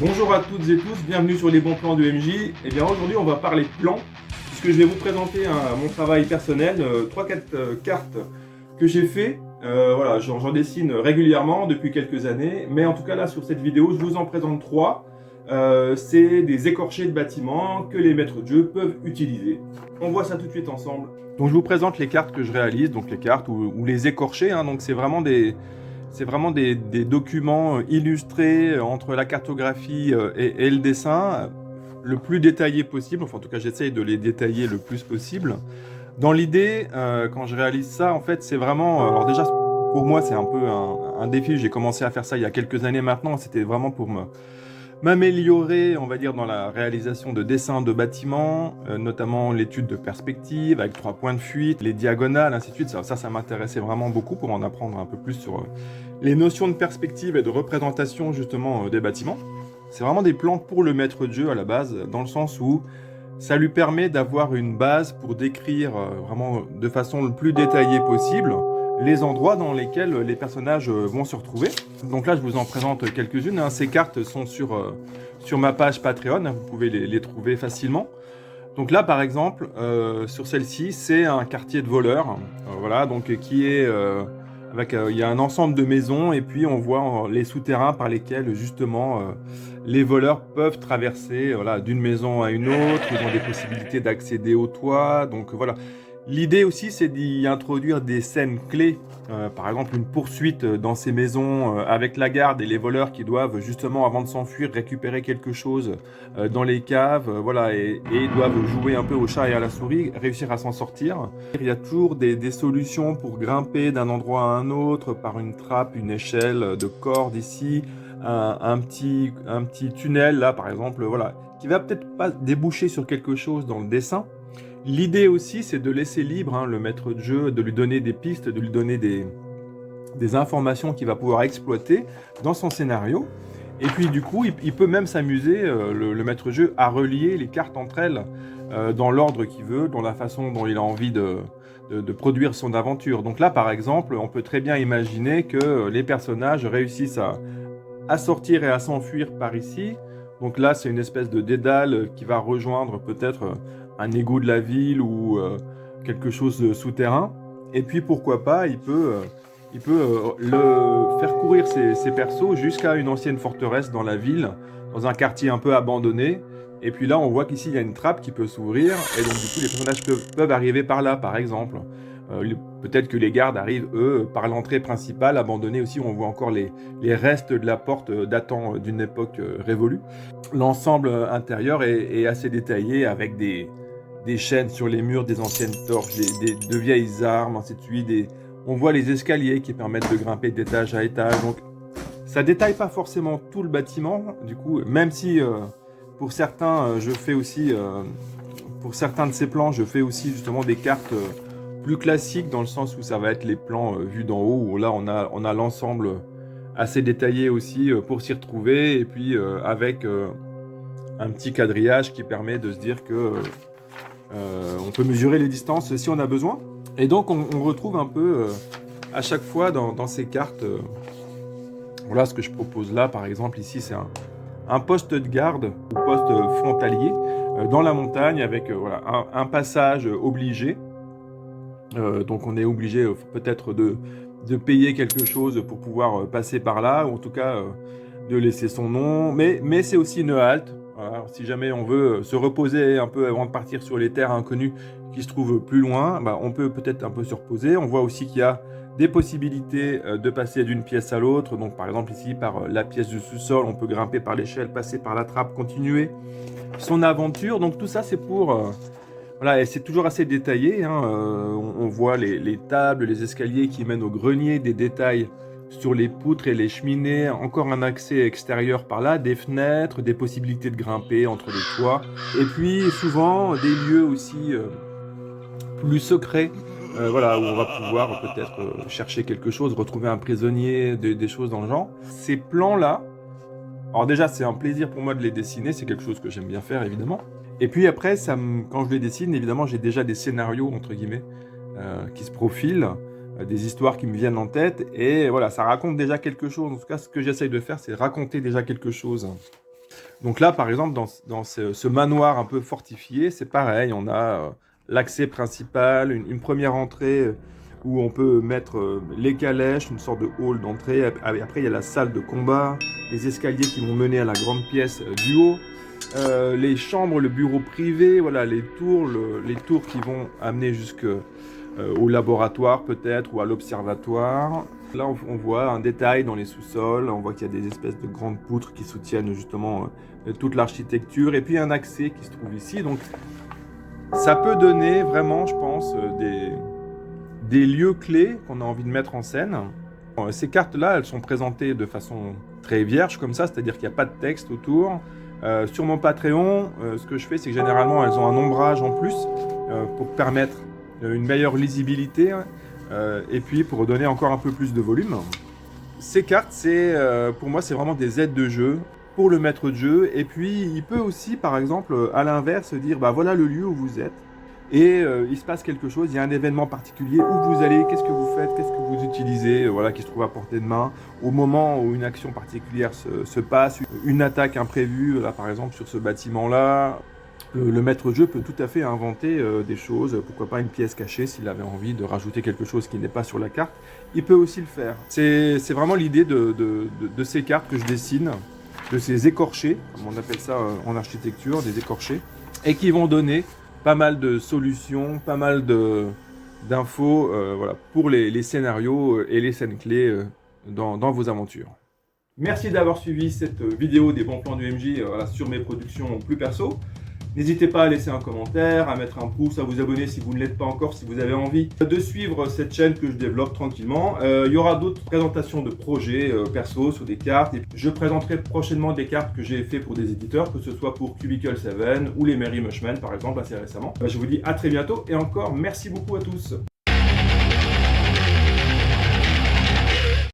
Bonjour à toutes et tous, bienvenue sur les bons plans de MJ. Et bien aujourd'hui on va parler plan, puisque je vais vous présenter mon travail personnel, 3-4 cartes que j'ai fait. Voilà, j'en dessine régulièrement depuis quelques années, mais en tout cas là sur cette vidéo je vous en présente 3. C'est des écorchés de bâtiments que les maîtres de jeu peuvent utiliser. On voit ça tout de suite ensemble. Donc je vous présente les cartes que je réalise, donc les cartes ou les écorchés, hein, donc c'est vraiment des documents illustrés entre la cartographie et le dessin, le plus détaillé possible. Enfin, en tout cas, j'essaye de les détailler le plus possible. Dans l'idée, quand je réalise ça, en fait, c'est vraiment... alors déjà, pour moi, c'est un peu un défi. J'ai commencé à faire ça il y a quelques années maintenant. C'était vraiment pour m'améliorer, on va dire, dans la réalisation de dessins de bâtiments, notamment l'étude de perspective avec 3 points de fuite, les diagonales, ainsi de suite. Ça m'intéressait vraiment beaucoup pour en apprendre un peu plus sur les notions de perspective et de représentation justement des bâtiments. C'est vraiment des plans pour le maître de jeu à la base, dans le sens où ça lui permet d'avoir une base pour décrire vraiment de façon le plus détaillée possible les endroits dans lesquels les personnages vont se retrouver. Donc là, je vous en présente quelques-unes. Hein. Ces cartes sont sur ma page Patreon, hein. Vous pouvez les trouver facilement. Donc là, par exemple, sur celle-ci, c'est un quartier de voleurs, voilà, donc qui est il y a un ensemble de maisons et puis on voit les souterrains par lesquels justement les voleurs peuvent traverser, voilà, d'une maison à une autre. Ils ont des possibilités d'accéder au toit. Donc voilà. L'idée aussi, c'est d'y introduire des scènes clés, par exemple une poursuite dans ces maisons avec la garde et les voleurs qui doivent justement, avant de s'enfuir, récupérer quelque chose dans les caves, voilà, et doivent jouer un peu au chat et à la souris, réussir à s'en sortir. Il y a toujours des solutions pour grimper d'un endroit à un autre par une trappe, une échelle de corde ici, un petit tunnel là, par exemple, voilà, qui va peut-être pas déboucher sur quelque chose dans le dessin. L'idée aussi, c'est de laisser libre le maître de jeu, de lui donner des pistes, de lui donner des informations qu'il va pouvoir exploiter dans son scénario. Et puis du coup, il peut même s'amuser, le maître de jeu, à relier les cartes entre elles dans l'ordre qu'il veut, dans la façon dont il a envie de produire son aventure. Donc là, par exemple, on peut très bien imaginer que les personnages réussissent à sortir et à s'enfuir par ici. Donc là, c'est une espèce de dédale qui va rejoindre peut-être un égout de la ville ou quelque chose de souterrain. Et puis pourquoi pas, il peut faire courir ses persos jusqu'à une ancienne forteresse dans la ville, dans un quartier un peu abandonné. Et puis là, on voit qu'ici, il y a une trappe qui peut s'ouvrir. Et donc, du coup, les personnages peuvent arriver par là, par exemple. Peut-être que les gardes arrivent, eux, par l'entrée principale, abandonnée aussi. On voit encore les restes de la porte datant d'une époque révolue. L'ensemble intérieur est assez détaillé avec des chaînes sur les murs, des anciennes torches, de vieilles armes, ainsi de suite. On voit les escaliers qui permettent de grimper d'étage à étage. Donc, ça détaille pas forcément tout le bâtiment, du coup, même si pour certains, je fais aussi, pour certains de ces plans, je fais aussi justement des cartes plus classiques dans le sens où ça va être les plans vus d'en haut, où là on a l'ensemble assez détaillé aussi pour s'y retrouver, et puis avec un petit quadrillage qui permet de se dire que on peut mesurer les distances si on a besoin. Et donc on retrouve un peu à chaque fois dans ces cartes, voilà ce que je propose là par exemple ici, c'est un poste de garde ou poste frontalier dans la montagne avec voilà, un passage obligé. Donc on est obligé peut-être de payer quelque chose pour pouvoir passer par là, ou en tout cas de laisser son nom, mais c'est aussi une halte. Voilà, si jamais on veut se reposer un peu avant de partir sur les terres inconnues qui se trouvent plus loin, bah, on peut peut-être un peu se reposer. On voit aussi qu'il y a des possibilités de passer d'une pièce à l'autre. Donc par exemple ici par la pièce du sous-sol, on peut grimper par l'échelle, passer par la trappe, continuer son aventure. Donc tout ça c'est pour... voilà, et c'est toujours assez détaillé, hein. On voit les tables, les escaliers qui mènent au grenier, des détails sur les poutres et les cheminées, encore un accès extérieur par là, des fenêtres, des possibilités de grimper entre les toits, et puis souvent des lieux aussi plus secrets, voilà, où on va pouvoir peut-être chercher quelque chose, retrouver un prisonnier, des choses dans le genre. Ces plans-là, alors déjà c'est un plaisir pour moi de les dessiner, c'est quelque chose que j'aime bien faire évidemment. Et puis après, quand je les dessine, évidemment, j'ai déjà des scénarios, entre guillemets, qui se profilent, des histoires qui me viennent en tête, et voilà, ça raconte déjà quelque chose. En tout cas, ce que j'essaye de faire, c'est raconter déjà quelque chose Donc là, par exemple, dans ce manoir un peu fortifié, c'est pareil, on a l'accès principal, une première entrée où on peut mettre les calèches, une sorte de hall d'entrée. Après, il y a la salle de combat, les escaliers qui vont mener à la grande pièce du haut, les chambres, le bureau privé, voilà, les tours qui vont amener jusque au laboratoire peut-être ou à l'observatoire. Là, on voit un détail dans les sous-sols, on voit qu'il y a des espèces de grandes poutres qui soutiennent justement toute l'architecture, et puis un accès qui se trouve ici. Donc, ça peut donner vraiment, je pense, des lieux clés qu'on a envie de mettre en scène. Ces cartes-là, elles sont présentées de façon très vierge comme ça, c'est-à-dire qu'il n'y a pas de texte autour. Sur mon Patreon, ce que je fais, c'est que généralement, elles ont un ombrage en plus pour permettre une meilleure lisibilité et puis pour donner encore un peu plus de volume. Ces cartes, pour moi, c'est vraiment des aides de jeu pour le maître de jeu. Et puis, il peut aussi, par exemple, à l'inverse, dire bah, voilà le lieu où vous êtes. Et il se passe quelque chose, il y a un événement particulier, où vous allez, qu'est-ce que vous faites, qu'est-ce que vous utilisez, voilà, qui se trouve à portée de main. Au moment où une action particulière se passe, une attaque imprévue, là par exemple sur ce bâtiment-là, le maître de jeu peut tout à fait inventer des choses, pourquoi pas une pièce cachée s'il avait envie de rajouter quelque chose qui n'est pas sur la carte, il peut aussi le faire. C'est vraiment l'idée de ces cartes que je dessine, de ces écorchés, comme on appelle ça en architecture, des écorchés, et qui vont donner pas mal de solutions, pas mal d'infos voilà, pour les scénarios et les scènes clés dans vos aventures. Merci d'avoir suivi cette vidéo des bons plans du MJ voilà, sur mes productions plus perso. N'hésitez pas à laisser un commentaire, à mettre un pouce, à vous abonner si vous ne l'êtes pas encore, si vous avez envie de suivre cette chaîne que je développe tranquillement. Il y aura d'autres présentations de projets perso sur des cartes. Et je présenterai prochainement des cartes que j'ai fait pour des éditeurs, que ce soit pour Cubicle 7 ou les Merry Mushman par exemple assez récemment. Je vous dis à très bientôt et encore merci beaucoup à tous.